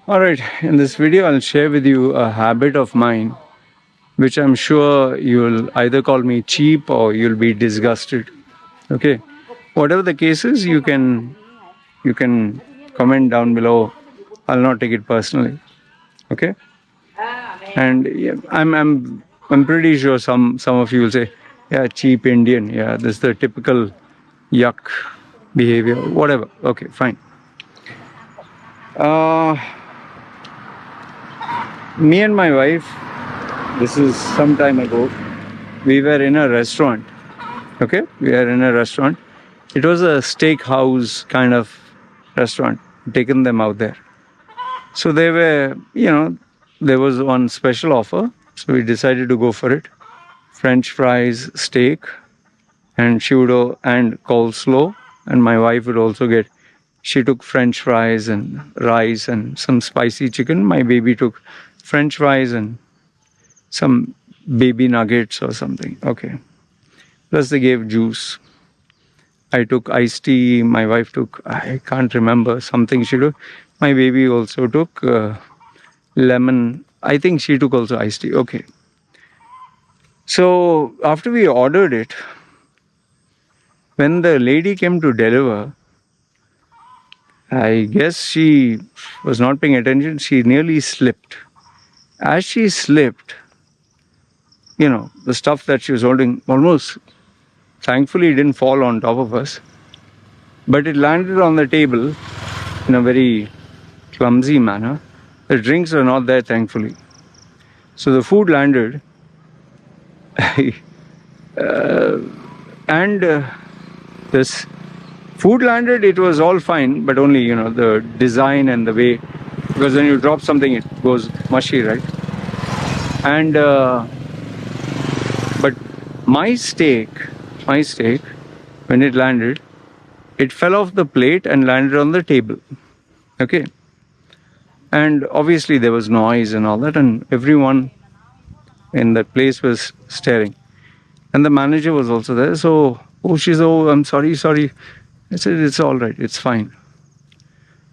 Alright, in this video I'll share with you a habit of mine which I'm sure you'll either call me cheap or you'll be disgusted. Okay, whatever the case is, you can comment down below. I'll not take it personally. Okay, and yeah, I'm pretty sure some of you will say, yeah, cheap Indian, yeah, this is the typical yuck behavior, whatever. Okay, fine. Me and my wife, this is some time ago, we were in a restaurant. Okay, we are in a restaurant. It was a steakhouse kind of restaurant. Taken them out there. So they were, there was one special offer. So we decided to go for it. French fries, steak, and and coleslaw. And my wife would also get. She took French fries and rice and some spicy chicken. My baby took French fries and some baby nuggets or something. Okay. Plus they gave juice. I took iced tea. My wife took, I can't remember, something she took. My baby also took lemon. I think she took also iced tea. Okay. So after we ordered it, when the lady came to deliver, I guess she was not paying attention. She nearly slipped. As she slipped, the stuff that she was holding almost, thankfully, didn't fall on top of us. But it landed on the table in a very clumsy manner. The drinks were not there, thankfully. So the food landed. This food landed, it was all fine, but only, the design and the way, because when you drop something, it goes mushy, right? And, but my steak, when it landed, it fell off the plate and landed on the table. Okay. And obviously there was noise and all that, and everyone in that place was staring. And the manager was also there. So, I'm sorry. I said, it's all right, it's fine.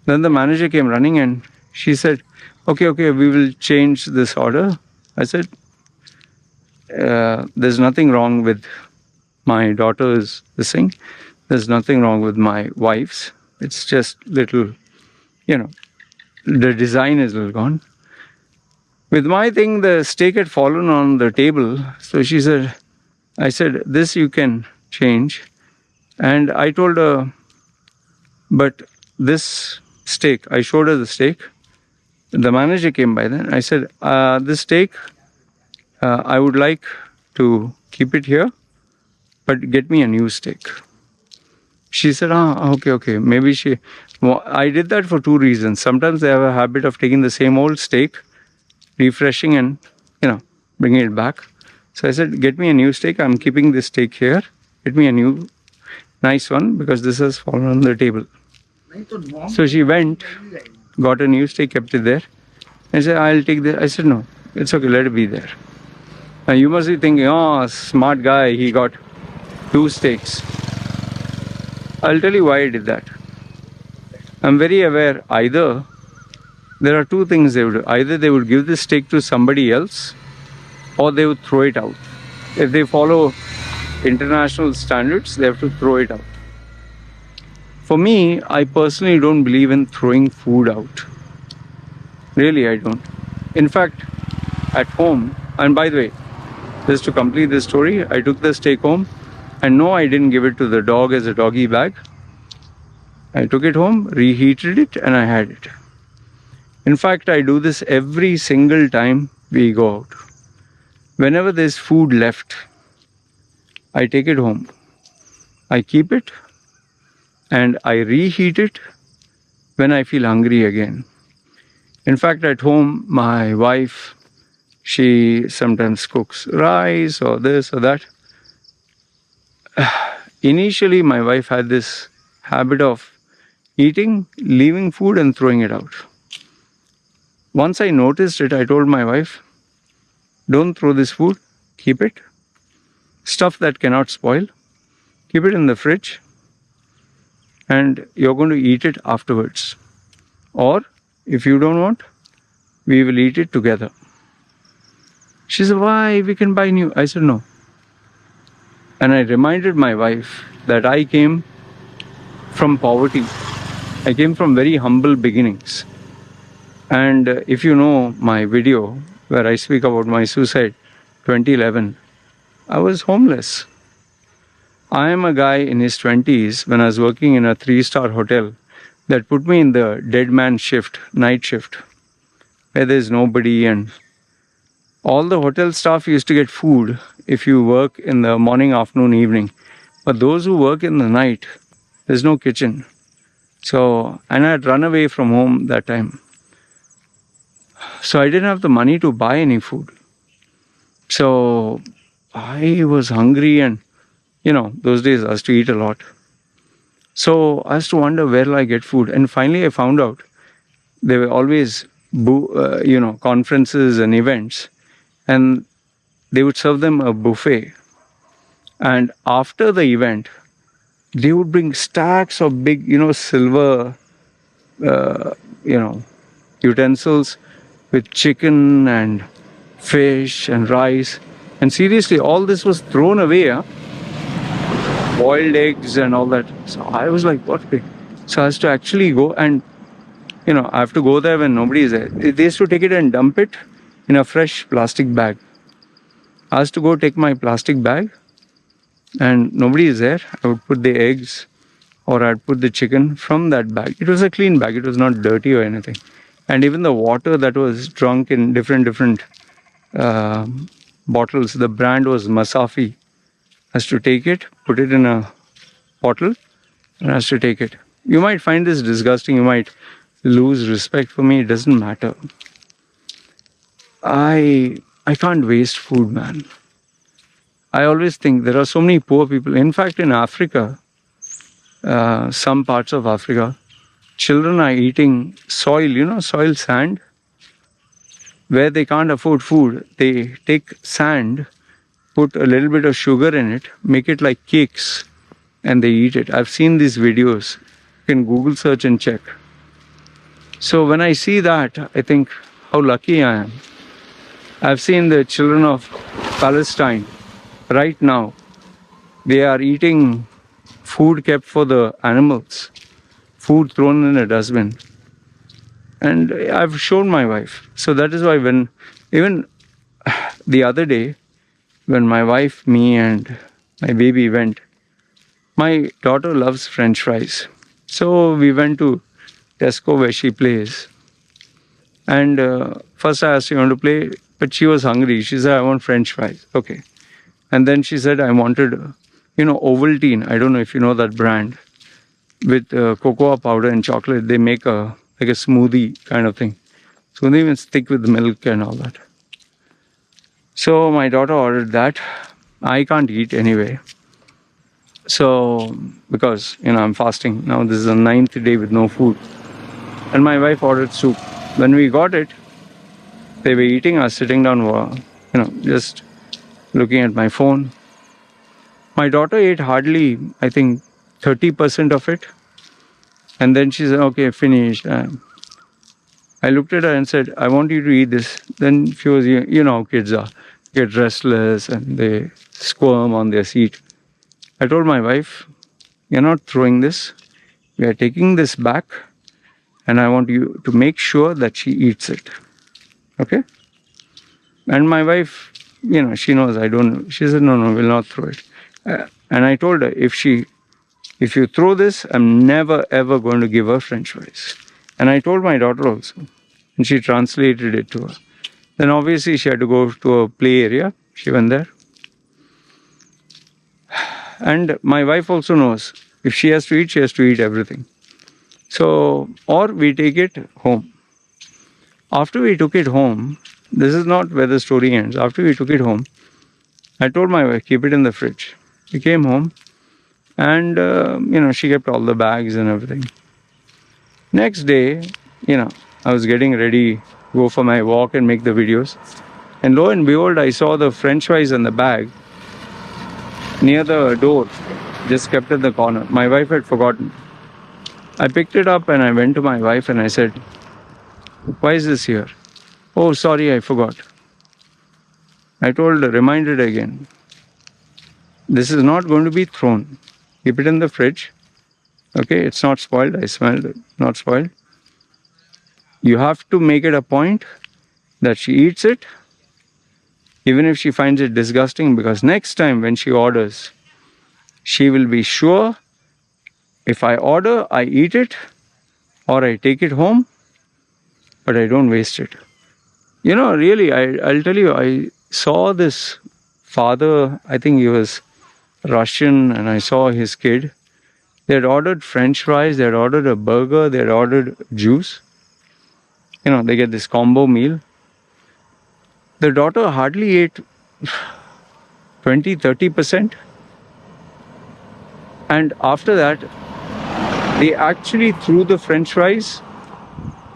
Then the manager came running and she said, okay, we will change this order. I said, there's nothing wrong with my daughter's this thing. There's nothing wrong with my wife's. It's just little, the design is a little gone. With my thing, the steak had fallen on the table. So I said, this you can change. And I told her, but this steak, I showed her the steak. The manager came by then. I said, this steak, I would like to keep it here, but get me a new steak. She said, okay. Maybe I did that for two reasons. Sometimes they have a habit of taking the same old steak, refreshing and, bringing it back. So I said, get me a new steak. I'm keeping this steak here. Get me a new, nice one, because this has fallen on the table. So she went, got a new steak, kept it there. I said, I'll take this. I said, no, it's okay, let it be there. Now you must be thinking, smart guy, he got two steaks. I'll tell you why I did that. I'm very aware, either there are two things they would do. Either they would give this steak to somebody else or they would throw it out. If they follow international standards, they have to throw it out. For me, I personally don't believe in throwing food out. Really, I don't. In fact, at home, and by the way, just to complete this story, I took the steak home, and no, I didn't give it to the dog as a doggy bag. I took it home, reheated it, and I had it. In fact, I do this every single time we go out. Whenever there's food left, I take it home. I keep it, and I reheat it when I feel hungry again. In fact, at home, my wife, she sometimes cooks rice or this or that. Initially, my wife had this habit of eating, leaving food and throwing it out. Once I noticed it, I told my wife, don't throw this food, keep it. Stuff that cannot spoil, keep it in the fridge, and you're going to eat it afterwards. Or If you don't want, we will eat it together. She said, why? We can buy new. I said, no. And I reminded my wife that I came from poverty. I came from very humble beginnings. And if you know my video where I speak about my suicide, 2011, I was homeless. I am a guy in his 20s when I was working in a 3-star hotel that put me in the dead man shift, night shift, where there's nobody, and all the hotel staff used to get food if you work in the morning, afternoon, evening. But those who work in the night, there's no kitchen. So, and I had run away from home that time. So I didn't have the money to buy any food. So I was hungry, and those days I used to eat a lot. So I used to wonder, where will I get food? And finally I found out there were always conferences and events, and they would serve them a buffet. And after the event, they would bring stacks of big, silver, utensils with chicken and fish and rice. And seriously, all this was thrown away, boiled eggs and all that. So I was like, what? So I has to actually go and, I have to go there when nobody is there. They used to take it and dump it in a fresh plastic bag. I has to go take my plastic bag, and nobody is there. I would put the eggs, or I'd put the chicken from that bag. It was a clean bag. It was not dirty or anything. And even the water that was drunk in different bottles, the brand was Masafi. I has to take it, put it in a bottle, and I has to take it. You might find this disgusting. You might lose respect for me. It doesn't matter. I can't waste food, man. I always think there are so many poor people. In fact, in Africa, some parts of Africa, children are eating soil, soil sand. Where they can't afford food, they take sand, put a little bit of sugar in it, make it like cakes, and they eat it. I've seen these videos. You can Google search and check. So when I see that, I think how lucky I am. I've seen the children of Palestine right now. They are eating food kept for the animals, food thrown in a dustbin. And I've shown my wife. So that is why even the other day, when my wife, me and my baby went, my daughter loves French fries. So we went to Tesco where she plays. And first I asked her, you want to play? But she was hungry. She said, I want French fries. Okay. And then she said, I wanted, Ovaltine. I don't know if you know that brand. With cocoa powder and chocolate, they make like a smoothie kind of thing. So they even stick with milk and all that. So my daughter ordered that. I can't eat anyway. So, because, I'm fasting. Now this is the 9th day with no food. And my wife ordered soup. When we got it, they were eating. I was sitting down, just looking at my phone. My daughter ate hardly, I think, 30% of it. And then she said, okay, finish. I looked at her and said, I want you to eat this. Then she was, how kids are, get restless and they squirm on their seat. I told my wife, you're not throwing this. We are taking this back, and I want you to make sure that she eats it. Okay? And my wife, she knows I don't. She said, no, we'll not throw it. And I told her, if you throw this, I'm never ever going to give her French fries. And I told my daughter also, and she translated it to her. Then obviously she had to go to a play area. She went there. And my wife also knows, if she has to eat, she has to eat everything. So, or we take it home. After we took it home, this is not where the story ends. After we took it home, I told my wife, keep it in the fridge. We came home, and, she kept all the bags and everything. Next day, I was getting ready to go for my walk and make the videos. And lo and behold, I saw the French fries in the bag near the door, just kept at the corner. My wife had forgotten. I picked it up and I went to my wife and I said, Why is this here? Oh, sorry, I forgot. I told her, reminded again. This is not going to be thrown. Keep it in the fridge. Okay, it's not spoiled. I smelled it. Not spoiled. You have to make it a point that she eats it, even if she finds it disgusting, because next time when she orders, she will be sure if I order, I eat it or I take it home, but I don't waste it. You know, really, I'll tell you, I saw this father, I think he was Russian, and I saw his kid. They had ordered French fries, they had ordered a burger, they had ordered juice. You know, they get this combo meal. The daughter hardly ate 20-30%. And after that, they actually threw the French fries,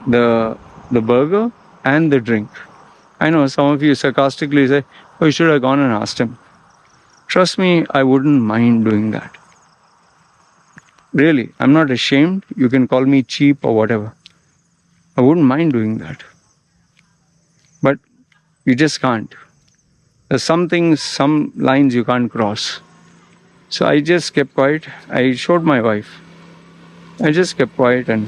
the burger, and the drink. I know some of you sarcastically say, oh, you should have gone and asked him. Trust me, I wouldn't mind doing that. Really, I'm not ashamed. You can call me cheap or whatever. I wouldn't mind doing that. But you just can't. There's some things, some lines you can't cross. So I just kept quiet. I showed my wife. I just kept quiet and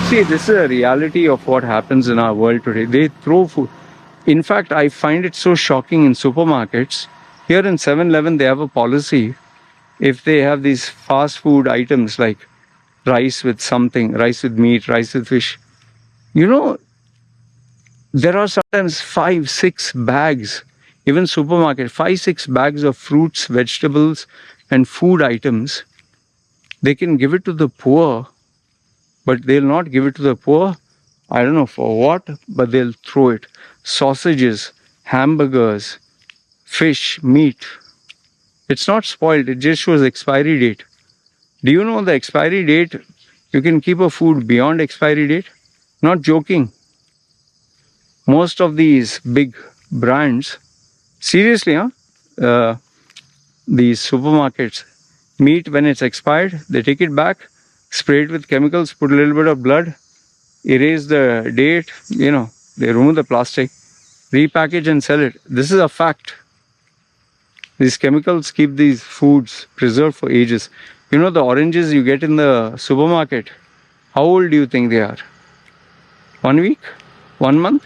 see, this is a reality of what happens in our world today. They throw food. In fact, I find it so shocking in supermarkets. Here in 7-Eleven, they have a policy. If they have these fast food items like rice with something, rice with meat, rice with fish, you know, there are sometimes 5-6 bags, even supermarket, 5-6 bags of fruits, vegetables, and food items. They can give it to the poor, but they'll not give it to the poor. I don't know for what, but they'll throw it. Sausages, hamburgers, fish, meat. It's not spoiled, it just shows expiry date. Do you know the expiry date? You can keep a food beyond expiry date. Not joking. Most of these big brands, seriously, these supermarkets, meat when it's expired, they take it back, spray it with chemicals, put a little bit of blood, erase the date, you know, they remove the plastic, repackage and sell it. This is a fact. These chemicals keep these foods preserved for ages. You know the oranges you get in the supermarket, how old do you think they are? 1 week? 1 month?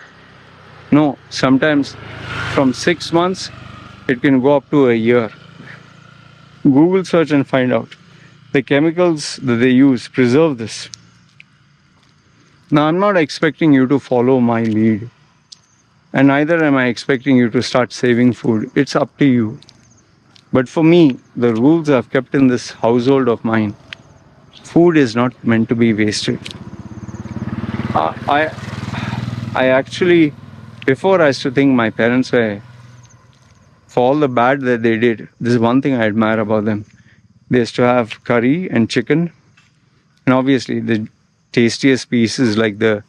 No, sometimes from 6 months, it can go up to a year. Google search and find out. The chemicals that they use preserve this. Now, I'm not expecting you to follow my lead. And neither am I expecting you to start saving food. It's up to you. But for me, the rules I've kept in this household of mine, food is not meant to be wasted. I actually, before I used to think my parents were, for all the bad that they did, this is one thing I admire about them. They used to have curry and chicken. And obviously the tastiest pieces like the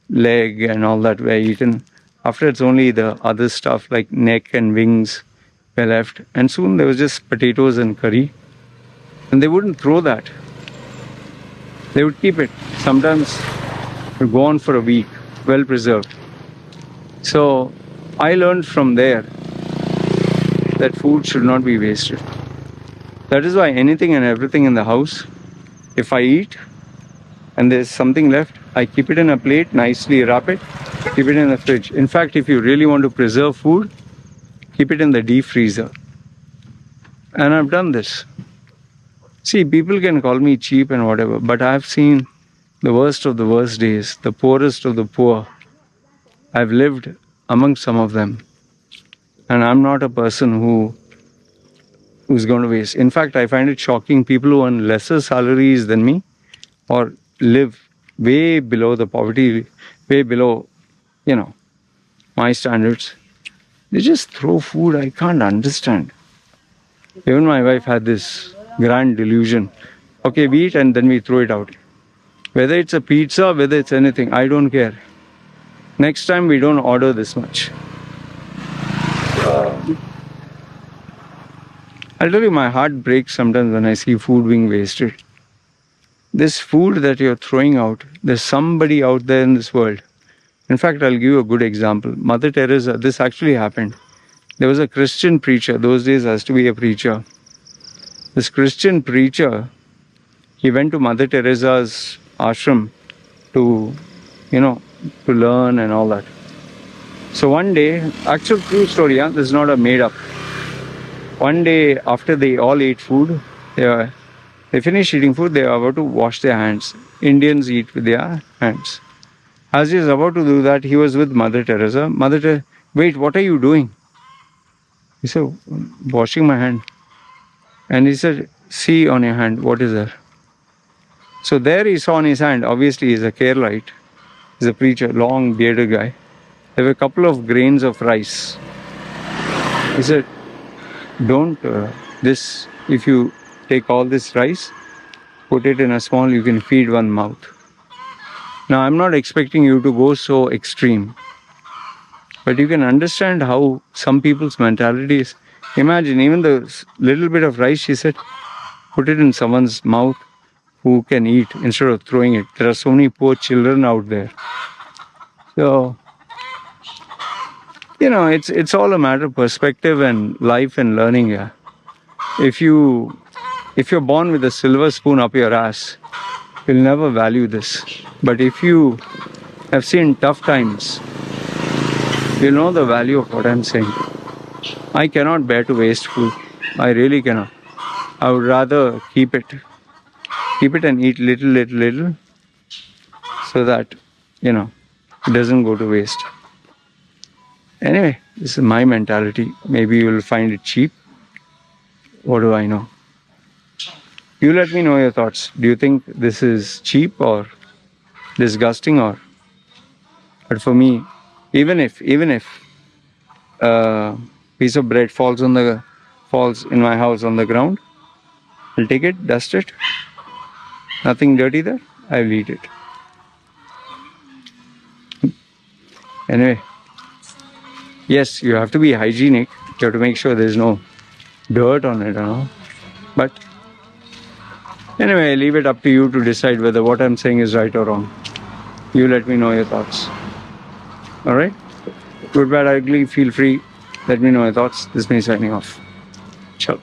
leg and all that were eaten. After it's only the other stuff like neck and wings were left. And soon there was just potatoes and curry. And they wouldn't throw that. They would keep it. Sometimes it would go on for a week, well preserved. So I learned from there that food should not be wasted. That is why anything and everything in the house, if I eat and there's something left, I keep it in a plate, nicely wrap it, keep it in the fridge. In fact, if you really want to preserve food, keep it in the deep freezer. And I've done this. See, people can call me cheap and whatever, but I've seen the worst of the worst days, the poorest of the poor. I've lived among some of them. And I'm not a person who's going to waste. In fact, I find it shocking people who earn lesser salaries than me or live way below the poverty, way below, you know, my standards. They just throw food. I can't understand. Even my wife had this grand delusion. Okay, we eat and then we throw it out. Whether it's a pizza, whether it's anything, I don't care. Next time we don't order this much. I'll tell you, my heart breaks sometimes when I see food being wasted. this food that you're throwing out, there's somebody out there in this world. In fact, I'll give you a good example. Mother Teresa, this actually happened. There was a Christian preacher. Those days has to be a preacher. This Christian preacher, he went to Mother Teresa's ashram to, to learn and all that. So one day, actual true story, this is not a made up. One day after they all ate food, they finished eating food, they were about to wash their hands. Indians eat with their hands. As he was about to do that, he was with Mother Teresa. Mother Teresa, wait, what are you doing? He said, washing my hand. And he said, see on your hand, what is there? So there he saw on his hand, obviously he's a Keralite, he's a preacher, long bearded guy. There were a couple of grains of rice. He said, don't, if you take all this rice, put it in a small, you can feed one mouth. Now, I'm not expecting you to go so extreme, but you can understand how some people's mentality is. Imagine, even the little bit of rice, she said, put it in someone's mouth who can eat instead of throwing it. There are so many poor children out there. So, it's all a matter of perspective and life and learning. Yeah. If you're born with a silver spoon up your ass, you'll never value this. But if you have seen tough times, you'll know the value of what I'm saying. I cannot bear to waste food. I really cannot. I would rather keep it and eat little, so that, it doesn't go to waste. Anyway, this is my mentality. Maybe you'll find it cheap. What do I know? You let me know your thoughts. Do you think this is cheap or disgusting but for me, even if a piece of bread falls in my house on the ground, I'll take it, dust it. Nothing dirty there. I'll eat it. Anyway, yes, you have to be hygienic. You have to make sure there's no dirt on it, But anyway, I leave it up to you to decide whether what I'm saying is right or wrong. You let me know your thoughts. All right? Good, bad, ugly, feel free. Let me know your thoughts. This is me signing off. Ciao.